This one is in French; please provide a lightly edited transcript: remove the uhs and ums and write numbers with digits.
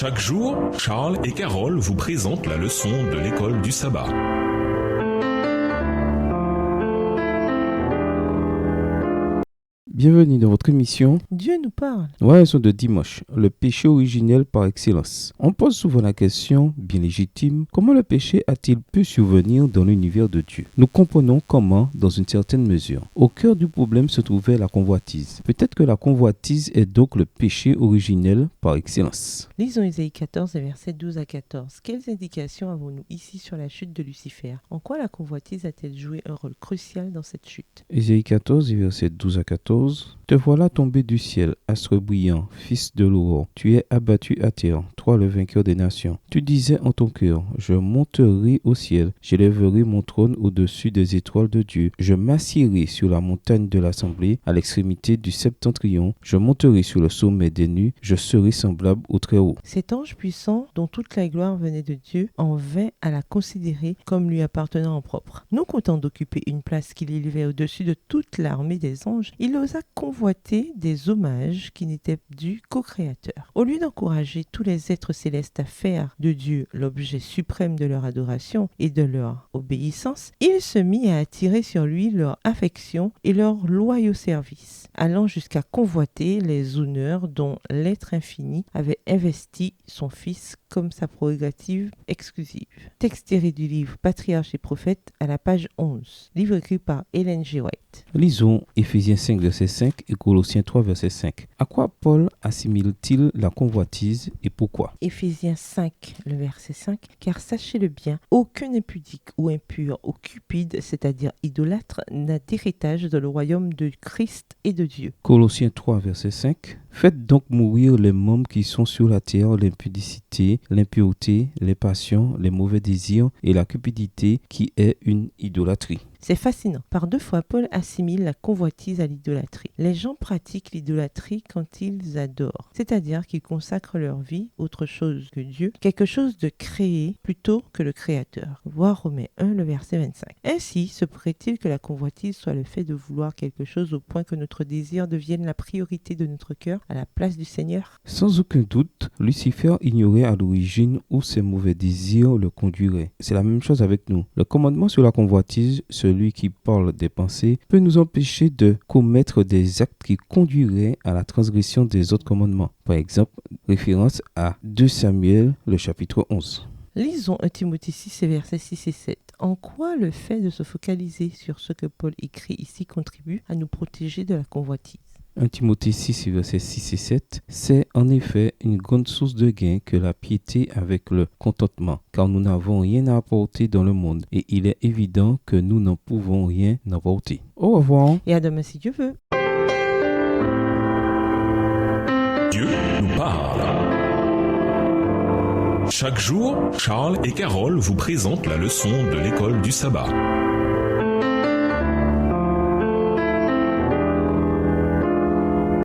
Chaque jour, Charles et Carole vous présentent la leçon de l'école du sabbat. Bienvenue dans votre émission Dieu nous parle. Leçon de dimanche, le péché originel par excellence. On pose souvent la question, bien légitime, comment le péché a-t-il pu survenir dans l'univers de Dieu? Nous comprenons comment, dans une certaine mesure. Au cœur du problème se trouvait la convoitise. Peut-être que la convoitise est donc le péché originel par excellence. Lisons Ésaïe 14, versets 12 à 14. Quelles indications avons-nous ici sur la chute de Lucifer? En quoi la convoitise a-t-elle joué un rôle crucial dans cette chute? Ésaïe 14, versets 12 à 14. Te voilà tombé du ciel, astre brillant, fils de l'aurore. Tu es abattu à terre, toi le vainqueur des nations. Tu disais en ton cœur, je monterai au ciel, j'élèverai mon trône au-dessus des étoiles de Dieu. Je m'assierai sur la montagne de l'assemblée, à l'extrémité du septentrion. Je monterai sur le sommet des nues, je serai semblable au Très-Haut. Cet ange puissant, dont toute la gloire venait de Dieu, en vint à la considérer comme lui appartenant en propre. Non content d'occuper une place qu'il élevait au-dessus de toute l'armée des anges, il osa convoiter des hommages qui n'étaient dus qu'au Créateur. Au lieu d'encourager tous les êtres célestes à faire de Dieu l'objet suprême de leur adoration et de leur obéissance, il se mit à attirer sur lui leur affection et leur loyaux service, allant jusqu'à convoiter les honneurs dont l'être infini avait investi son Fils comme sa prérogative exclusive. Texte tiré du livre Patriarches et prophètes à la page 11, livre écrit par Ellen G. White. Lisons Éphésiens 5, verset 5 et Colossiens 3, verset 5. À quoi Paul assimile-t-il la convoitise et pourquoi? Éphésiens 5, le verset 5. Car sachez-le bien, aucun impudique ou impur ou cupide, c'est-à-dire idolâtre, n'a d'héritage dans le royaume de Christ et de Dieu. Colossiens 3, verset 5. Faites donc mourir les membres qui sont sur la terre, l'impudicité, l'impureté, les passions, les mauvais désirs et la cupidité qui est une idolâtrie. C'est fascinant. Par deux fois, Paul assimile la convoitise à l'idolâtrie. Les gens pratiquent l'idolâtrie quand ils adorent, c'est-à-dire qu'ils consacrent leur vie autre chose que Dieu, quelque chose de créé plutôt que le Créateur. Voir Romains 1, le verset 25. Ainsi, se pourrait-il que la convoitise soit le fait de vouloir quelque chose au point que notre désir devienne la priorité de notre cœur à la place du Seigneur? Sans aucun doute, Lucifer ignorait à l'origine où ses mauvais désirs le conduiraient. C'est la même chose avec nous. Le commandement sur la convoitise, celui qui parle des pensées, peut nous empêcher de commettre des actes qui conduiraient à la transgression des autres commandements. Par exemple, référence à 2 Samuel, le chapitre 11. Lisons 1 Timothée 6, versets 6 et 7. En quoi le fait de se focaliser sur ce que Paul écrit ici contribue à nous protéger de la convoitise? 1 Timothée 6, versets 6 et 7, c'est en effet une grande source de gain que la piété avec le contentement, car nous n'avons rien à apporter dans le monde, et il est évident que nous n'en pouvons rien apporter. Au revoir. Et à demain si Dieu veut. Dieu nous parle. Chaque jour, Charles et Carole vous présentent la leçon de l'école du sabbat.